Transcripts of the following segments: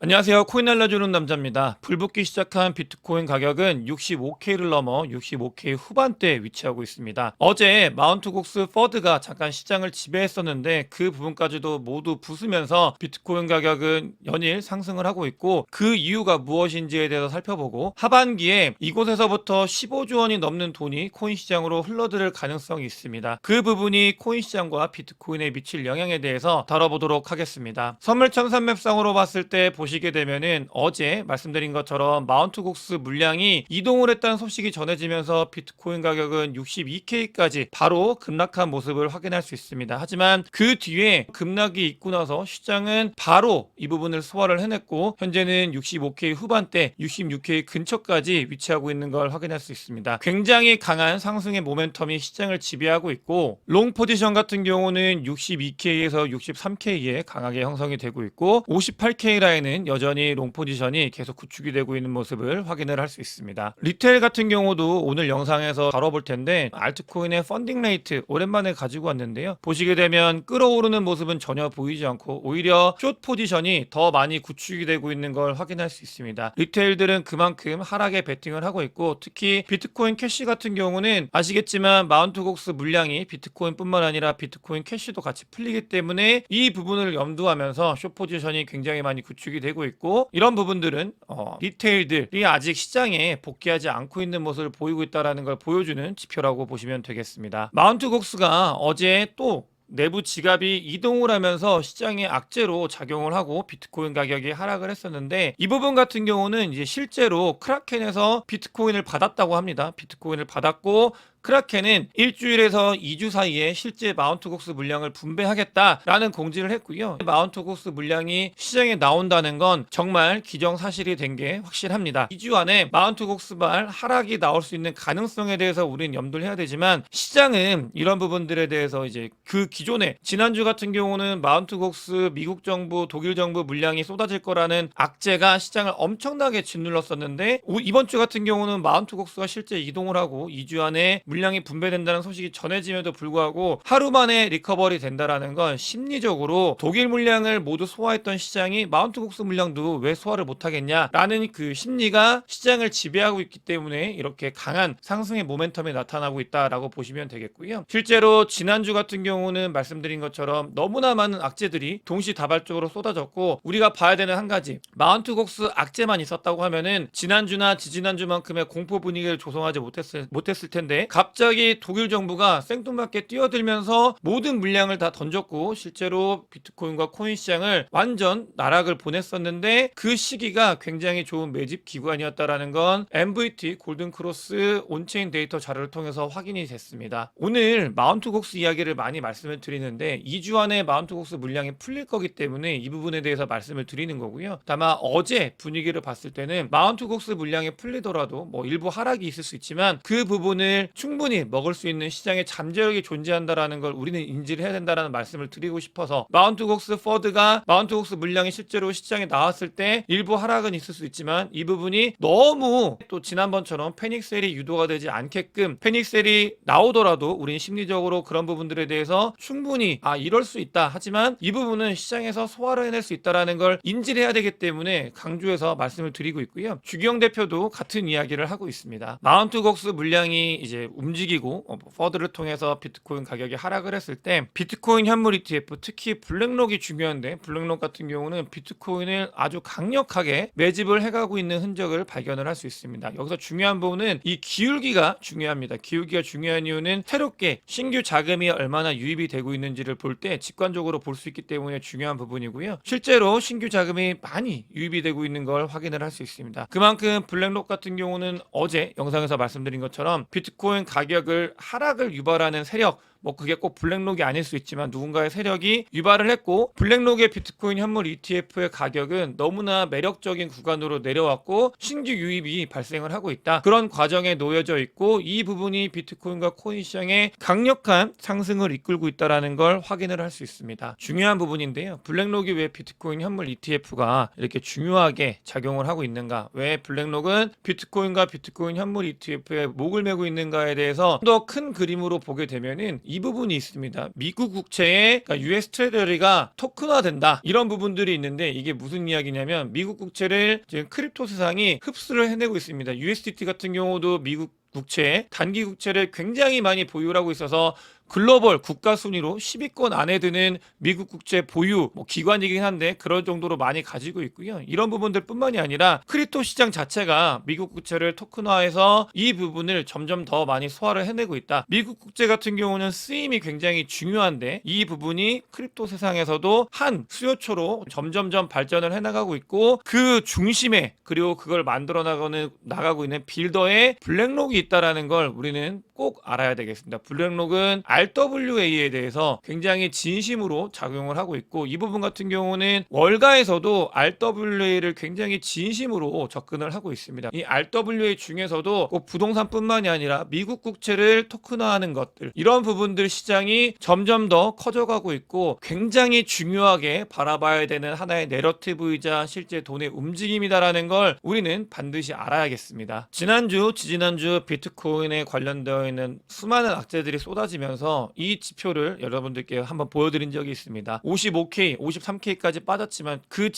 안녕하세요. 코인 알려주는 남자입니다. 불붙기 시작한 비트코인 가격은 65K를 넘어 65K 후반대에 위치하고 있습니다. 어제 마운트 곡스 퍼드가 잠깐 시장을 지배했었는데 그 부분까지도 모두 부수면서 비트코인 가격은 연일 상승을 하고 있고, 그 이유가 무엇인지에 대해서 살펴보고, 하반기에 이곳에서부터 15조 원이 넘는 돈이 코인 시장으로 흘러들을 가능성이 있습니다. 그 부분이 코인 시장과 비트코인에 미칠 영향에 대해서 다뤄보도록 하겠습니다. 선물 청산맵상으로 봤을 때 보시게 되면은 어제 말씀드린 것처럼 마운트 곡스 물량이 이동을 했다는 소식이 전해지면서 비트코인 가격은 62K까지 바로 급락한 모습을 확인할 수 있습니다. 하지만 그 뒤에 급락이 있고 나서 시장은 바로 이 부분을 소화를 해냈고, 현재는 65K 후반대 66K 근처까지 위치하고 있는 걸 확인할 수 있습니다. 굉장히 강한 상승의 모멘텀이 시장을 지배하고 있고, 롱 포지션 같은 경우는 62K에서 63K에 강하게 형성이 되고 있고, 58K 라인은 여전히 롱 포지션이 계속 구축이 되고 있는 모습을 확인을 할 수 있습니다. 리테일 같은 경우도 오늘 영상에서 다뤄볼 텐데, 알트코인의 펀딩 레이트 오랜만에 가지고 왔는데요. 보시게 되면 끌어오르는 모습은 전혀 보이지 않고 오히려 숏 포지션이 더 많이 구축이 되고 있는 걸 확인할 수 있습니다. 리테일들은 그만큼 하락에 베팅을 하고 있고, 특히 비트코인 캐시 같은 경우는 아시겠지만 마운트 곡스 물량이 비트코인뿐만 아니라 비트코인 캐시도 같이 풀리기 때문에 이 부분을 염두하면서 숏 포지션이 굉장히 많이 구축이 되고 있고, 이런 부분들은 리테일들이 아직 시장에 복귀하지 않고 있는 모습을 보이고 있다는 걸 보여주는 지표라고 보시면 되겠습니다. 마운트 곡스가 어제 또 내부 지갑이 이동을 하면서 시장의 악재로 작용을 하고 비트코인 가격이 하락을 했었는데, 이 부분 같은 경우는 이제 실제로 크라켄에서 비트코인을 받았다고 합니다. 비트코인을 받았고, 크라켄은 일주일에서 2주 사이에 실제 마운트 곡스 물량을 분배하겠다라는 공지를 했고요. 마운트 곡스 물량이 시장에 나온다는 건 정말 기정사실이 된 게 확실합니다. 2주 안에 마운트 곡스발 하락이 나올 수 있는 가능성에 대해서 우리는 염두를 해야 되지만, 시장은 이런 부분들에 대해서 이제 그 기존에 지난주 같은 경우는 마운트 곡스 미국 정부, 독일 정부 물량이 쏟아질 거라는 악재가 시장을 엄청나게 짓눌렀었는데, 이번 주 같은 경우는 마운트 곡스가 실제 이동을 하고 2주 안에 물량이 분배된다는 소식이 전해짐에도 불구하고 하루 만에 리커버리 된다라는 건 심리적으로 독일 물량을 모두 소화했던 시장이 마운트 곡스 물량도 왜 소화를 못하겠냐라는 그 심리가 시장을 지배하고 있기 때문에 이렇게 강한 상승의 모멘텀이 나타나고 있다라고 보시면 되겠고요. 실제로 지난주 같은 경우는 말씀드린 것처럼 너무나 많은 악재들이 동시다발적으로 쏟아졌고, 우리가 봐야 되는 한 가지, 마운트 곡스 악재만 있었다고 하면은 지난주나 지지난주만큼의 공포 분위기를 조성하지 못했을 텐데, 갑자기 독일 정부가 생뚱맞게 뛰어들면서 모든 물량을 다 던졌고 실제로 비트코인과 코인 시장을 완전 나락을 보냈었는데, 그 시기가 굉장히 좋은 매집 기관이었다라는 건 MVT 골든크로스 온체인 데이터 자료를 통해서 확인이 됐습니다. 오늘 마운트 곡스 이야기를 많이 말씀을 드리는데, 2주 안에 마운트 곡스 물량이 풀릴 거기 때문에 이 부분에 대해서 말씀을 드리는 거고요. 다만 어제 분위기를 봤을 때는 마운트 곡스 물량이 풀리더라도 뭐 일부 하락이 있을 수 있지만, 그 부분을 충분히 먹을 수 있는 시장의 잠재력이 존재한다라는 걸 우리는 인지를 해야 된다라는 말씀을 드리고 싶어서, 마운트 곡스 퍼드가 마운트 곡스 물량이 실제로 시장에 나왔을 때 일부 하락은 있을 수 있지만, 이 부분이 너무 또 지난번처럼 패닉셀이 유도가 되지 않게끔, 패닉셀이 나오더라도 우리는 심리적으로 그런 부분들에 대해서 충분히 이럴 수 있다, 하지만 이 부분은 시장에서 소화를 해낼 수 있다라는 걸 인지를 해야 되기 때문에 강조해서 말씀을 드리고 있고요. 주기영 대표도 같은 이야기를 하고 있습니다. 마운트 곡스 물량이 이제 움직이고 퍼드를 통해서 비트코인 가격이 하락을 했을 때 비트코인 현물 ETF, 특히 블랙록이 중요한데, 블랙록 같은 경우는 비트코인을 아주 강력하게 매집을 해가고 있는 흔적을 발견을 할 수 있습니다. 여기서 중요한 부분은 이 기울기가 중요합니다. 기울기가 중요한 이유는 새롭게 신규 자금이 얼마나 유입이 되고 있는지를 볼 때 직관적으로 볼 수 있기 때문에 중요한 부분이고요. 실제로 신규 자금이 많이 유입이 되고 있는 걸 확인을 할 수 있습니다. 그만큼 블랙록 같은 경우는 어제 영상에서 말씀드린 것처럼 비트코인 가격을 하락을 유발하는 세력, 뭐 그게 꼭 블랙록이 아닐 수 있지만 누군가의 세력이 유발을 했고, 블랙록의 비트코인 현물 ETF의 가격은 너무나 매력적인 구간으로 내려왔고 신규 유입이 발생을 하고 있다, 그런 과정에 놓여져 있고, 이 부분이 비트코인과 코인 시장의 강력한 상승을 이끌고 있다는 걸 확인을 할 수 있습니다. 중요한 부분인데요. 블랙록이 왜 비트코인 현물 ETF가 이렇게 중요하게 작용을 하고 있는가, 왜 블랙록은 비트코인과 비트코인 현물 ETF에 목을 메고 있는가에 대해서 더 큰 그림으로 보게 되면은, 이 부분이 있습니다. 미국 국채의 그러니까 US 트레저리가 토큰화된다. 이런 부분들이 있는데 이게 무슨 이야기냐면 미국 국채를 지금 크립토 세상이 흡수를 해내고 있습니다. USDT 같은 경우도 미국 국채, 단기 국채를 굉장히 많이 보유를 하고 있어서 글로벌 국가 순위로 10위권 안에 드는 미국 국채 보유 기관이긴 한데 그럴 정도로 많이 가지고 있고요. 이런 부분들뿐만이 아니라 크립토 시장 자체가 미국 국채를 토큰화해서 이 부분을 점점 더 많이 소화를 해내고 있다. 미국 국채 같은 경우는 쓰임이 굉장히 중요한데 이 부분이 크립토 세상에서도 한 수요처로 점점점 발전을 해나가고 있고 그 중심에 그리고 그걸 만들어 나가고 있는 빌더의 블랙록이 있다라는 걸 우리는 꼭 알아야 되겠습니다. 블랙록은 RWA에 대해서 굉장히 진심으로 작용을 하고 있고 이 부분 같은 경우는 월가에서도 RWA를 굉장히 진심으로 접근을 하고 있습니다. 이 RWA 중에서도 꼭 부동산뿐만이 아니라 미국 국채를 토큰화하는 것들 이런 부분들 시장이 점점 더 커져가고 있고 굉장히 중요하게 바라봐야 되는 하나의 내러티브이자 실제 돈의 움직임이다라는 걸 우리는 반드시 알아야겠습니다. 지난주 비트코인에 관련되어 있는 수많은 악재들이 쏟아지면서 이 지표를 여러분들께 한번 보여드린 적이 있습니다. 55K, 53K까지 빠졌지만 그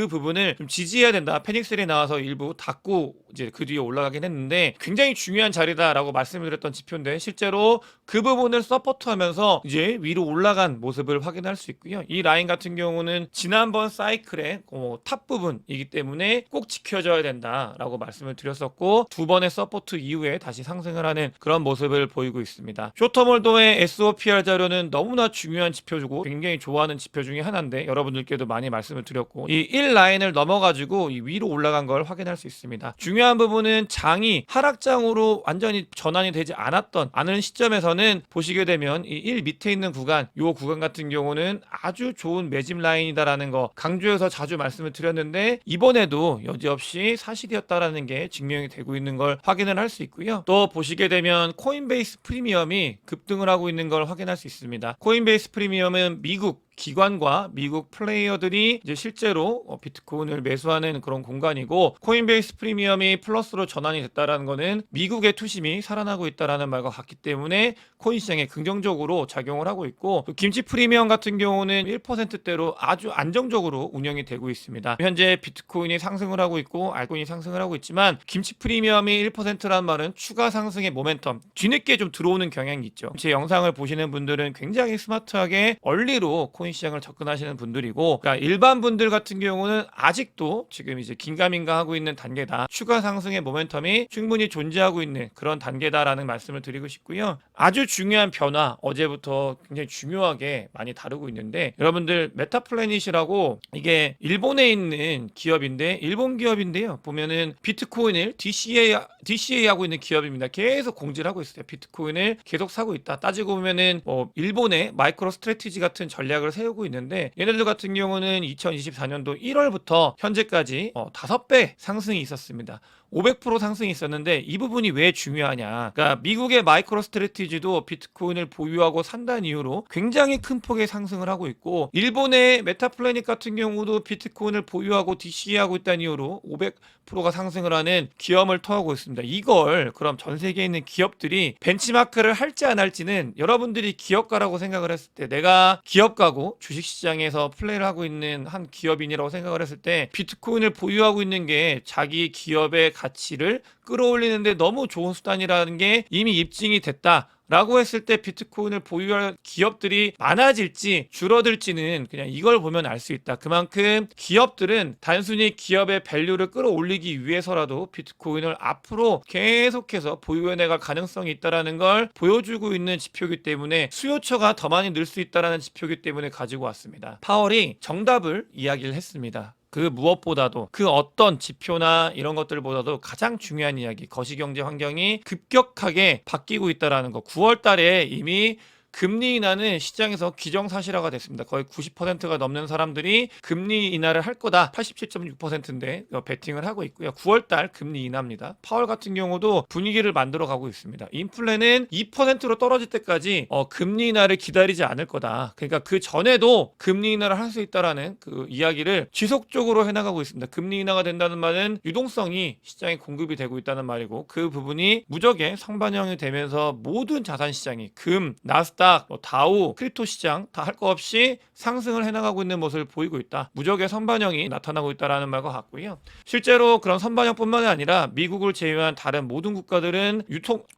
부분을 좀 지지해야 된다. 페닉셀이 나와서 일부 닫고 이제 그 뒤에 올라가긴 했는데 굉장히 중요한 자리다라고 말씀을 드렸던 지표인데 실제로 그 부분을 서포트하면서 이제 위로 올라간 모습을 확인할 수 있고요. 이 라인 같은 경우는 지난번 사이클의 탑 부분이기 때문에 꼭 지켜줘야 된다라고 말씀을 드렸었고 두 번의 서포트 이후에 다시 상승을 하는 그런 모습을 보이고 있습니다. 쇼터몰도의 SOPR 자료는 너무나 중요한 지표주고 굉장히 좋아하는 지표 중에 하나인데 여러분들께도 많이 말씀을 드렸고 이 1라인을 넘어가지고 이 위로 올라간 걸 확인할 수 있습니다. 중요한 부분은 장이 하락장으로 완전히 전환이 되지 않은 시점에서는 보시게 되면 이 1 밑에 있는 구간 요 구간 같은 경우는 아주 좋은 매집 라인이다라는 거 강조해서 자주 말씀을 드렸는데 이번에도 여지없이 사실이었다라는 게 증명이 되고 있는 걸 확인을 할 수 있고요. 또 보시게 되면 코인베이스 프리미엄이 급등을 하고 있는 걸 확인할 수 있습니다. 코인베이스 프리미엄은 미국 기관과 미국 플레이어들이 이제 실제로 비트코인을 매수하는 그런 공간이고 코인베이스 프리미엄이 플러스로 전환이 됐다라는 거는 미국의 투심이 살아나고 있다라는 말과 같기 때문에 코인 시장에 긍정적으로 작용을 하고 있고 김치 프리미엄 같은 경우는 1%대로 아주 안정적으로 운영이 되고 있습니다. 현재 비트코인이 상승을 하고 있고 알코인이 상승을 하고 있지만 김치 프리미엄이 1%라는 말은 추가 상승의 모멘텀 뒤늦게 좀 들어오는 경향이 있죠. 제 영상을 보시는 분들은 굉장히 스마트하게 얼리로 코인 시장을 접근하시는 분들이고 그러니까 일반 분들 같은 경우는 아직도 지금 이제 긴가민가 하고 있는 단계다. 추가 상승의 모멘텀이 충분히 존재하고 있는 그런 단계다라는 말씀을 드리고 싶고요. 아주 중요한 변화 어제부터 굉장히 중요하게 많이 다루고 있는데 여러분들 메타플래닛이라고 이게 일본에 있는 기업인데 일본 기업인데요. 보면은 비트코인을 DCA 하고 있는 기업입니다. 계속 공지를 하고 있어요. 비트코인을 계속 사고 있다. 따지고 보면은 일본의 마이크로 스트래티지 같은 전략을 세우고 있는데 얘네들 같은 경우는 2024년도 1월부터 현재까지 5배 상승이 있었습니다. 500% 상승이 있었는데 이 부분이 왜 중요하냐. 그러니까 미국의 마이크로 스트래티지도 비트코인을 보유하고 산다는 이유로 굉장히 큰 폭의 상승을 하고 있고 일본의 메타플래닛 같은 경우도 비트코인을 보유하고 DCA하고 있다는 이유로 500%가 상승을 하는 기업을 토하고 있습니다. 이걸 그럼 전 세계에 있는 기업들이 벤치마크를 할지 안 할지는 여러분들이 기업가라고 생각을 했을 때 내가 기업가고 주식시장에서 플레이를 하고 있는 한 기업인이라고 생각을 했을 때 비트코인을 보유하고 있는 게 자기 기업의 가치를 끌어올리는데 너무 좋은 수단이라는 게 이미 입증이 됐다. 라고 했을 때 비트코인을 보유할 기업들이 많아질지 줄어들지는 그냥 이걸 보면 알 수 있다. 그만큼 기업들은 단순히 기업의 밸류를 끌어올리기 위해서라도 비트코인을 앞으로 계속해서 보유해 나갈 가능성이 있다는 걸 보여주고 있는 지표이기 때문에 수요처가 더 많이 늘 수 있다는 지표이기 때문에 가지고 왔습니다. 파월이 정답을 이야기를 했습니다. 그 무엇보다도 그 어떤 지표나 이런 것들보다도 가장 중요한 이야기 거시경제 환경이 급격하게 바뀌고 있다는 거 9월 달에 이미 금리 인하는 시장에서 기정사실화가 됐습니다. 거의 90%가 넘는 사람들이 금리 인하를 할 거다. 87.6%인데 베팅을 하고 있고요. 9월달 금리 인하입니다. 파월 같은 경우도 분위기를 만들어 가고 있습니다. 인플레는 2%로 떨어질 때까지 금리 인하를 기다리지 않을 거다. 그러니까 그 전에도 금리 인하를 할 수 있다라는 그 이야기를 지속적으로 해나가고 있습니다. 금리 인하가 된다는 말은 유동성이 시장에 공급이 되고 있다는 말이고 그 부분이 무적의 성반영이 되면서 모든 자산 시장이 금, 나스닥 나스닥, 다우, 크립토 시장 다 할 거 없이 상승을 해나가고 있는 모습을 보이고 있다. 무적의 선반영이 나타나고 있다라는 말과 같고요. 실제로 그런 선반영뿐만이 아니라 미국을 제외한 다른 모든 국가들은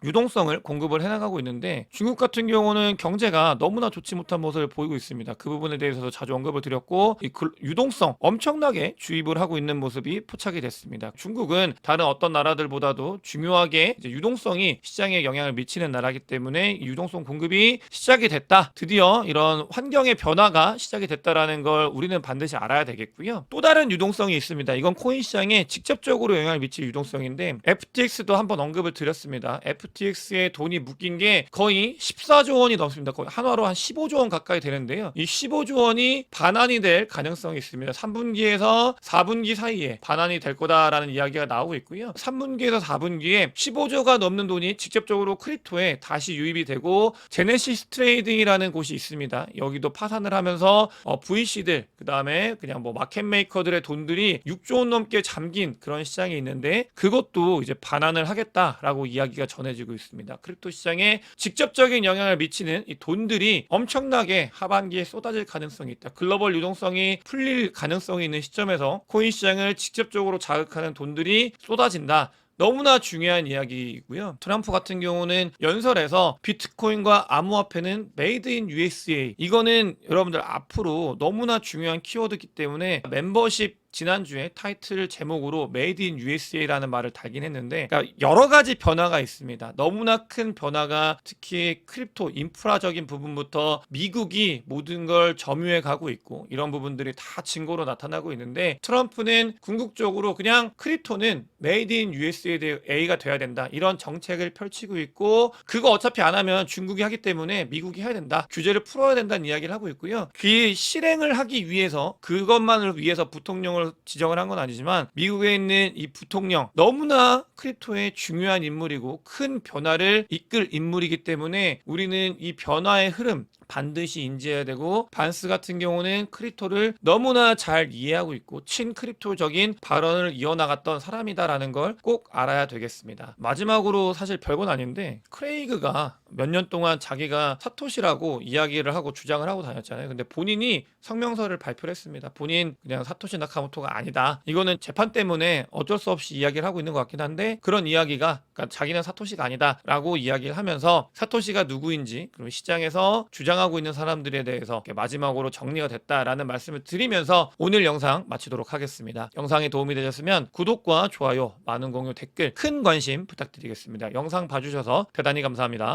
유동성을 공급을 해나가고 있는데 중국 같은 경우는 경제가 너무나 좋지 못한 모습을 보이고 있습니다. 그 부분에 대해서도 자주 언급을 드렸고 이 유동성 엄청나게 주입을 하고 있는 모습이 포착이 됐습니다. 중국은 다른 어떤 나라들보다도 중요하게 이제 유동성이 시장에 영향을 미치는 나라이기 때문에 유동성 공급이 시작이 됐다. 드디어 이런 환경의 변화가 시작이 됐다라는 걸 우리는 반드시 알아야 되겠고요. 또 다른 유동성이 있습니다. 이건 코인 시장에 직접적으로 영향을 미칠 유동성인데 FTX도 한번 언급을 드렸습니다. FTX에 돈이 묶인 게 거의 14조 원이 넘습니다. 거의 한화로 한 15조 원 가까이 되는데요. 이 15조 원이 반환이 될 가능성이 있습니다. 3분기에서 4분기 사이에 반환이 될 거다라는 이야기가 나오고 있고요. 3분기에서 4분기에 15조가 넘는 돈이 직접적으로 크립토에 다시 유입이 되고 제네시스 트레이딩이라는 곳이 있습니다. 여기도 파산을 하면서 VC들 그다음에 그냥 뭐 마켓 메이커들의 돈들이 6조 원 넘게 잠긴 그런 시장이 있는데 그것도 이제 반환을 하겠다라고 이야기가 전해지고 있습니다. 크립토 시장에 직접적인 영향을 미치는 이 돈들이 엄청나게 하반기에 쏟아질 가능성이 있다. 글로벌 유동성이 풀릴 가능성이 있는 시점에서 코인 시장을 직접적으로 자극하는 돈들이 쏟아진다. 너무나 중요한 이야기이고요. 트럼프 같은 경우는 연설에서 비트코인과 암호화폐는 메이드 인 USA 이거는 여러분들 앞으로 너무나 중요한 키워드이기 때문에 멤버십 지난주에 타이틀 제목으로 메이드 인 USA라는 말을 달긴 했는데 그러니까 여러 가지 변화가 있습니다. 너무나 큰 변화가 특히 크립토 인프라적인 부분부터 미국이 모든 걸 점유해 가고 있고 이런 부분들이 다 증거로 나타나고 있는데 트럼프는 궁극적으로 그냥 크립토는 메이드 인 USA가 돼야 된다. 이런 정책을 펼치고 있고 그거 어차피 안 하면 중국이 하기 때문에 미국이 해야 된다. 규제를 풀어야 된다는 이야기를 하고 있고요. 그 실행을 하기 위해서 그것만을 위해서 부통령을 지정을 한 건 아니지만 미국에 있는 이 부통령 너무나 크립토의 중요한 인물이고 큰 변화를 이끌 인물이기 때문에 우리는 이 변화의 흐름 반드시 인지해야 되고 반스 같은 경우는 크립토를 너무나 잘 이해하고 있고 친크립토적인 발언을 이어나갔던 사람이다라는 걸 꼭 알아야 되겠습니다. 마지막으로 사실 별건 아닌데 크레이그가 몇 년 동안 자기가 사토시라고 이야기를 하고 주장을 하고 다녔잖아요. 근데 본인이 성명서를 발표를 했습니다. 본인 그냥 사토시 나카모토가 아니다. 이거는 재판 때문에 어쩔 수 없이 이야기를 하고 있는 것 같긴 한데 그런 이야기가 그러니까 자기는 사토시가 아니다라고 이야기를 하면서 사토시가 누구인지 그리고 시장에서 주장하고 있는 사람들에 대해서 마지막으로 정리가 됐다라는 말씀을 드리면서 오늘 영상 마치도록 하겠습니다. 영상이 도움이 되셨으면 구독과 좋아요, 많은 공유, 댓글, 큰 관심 부탁드리겠습니다. 영상 봐주셔서 대단히 감사합니다.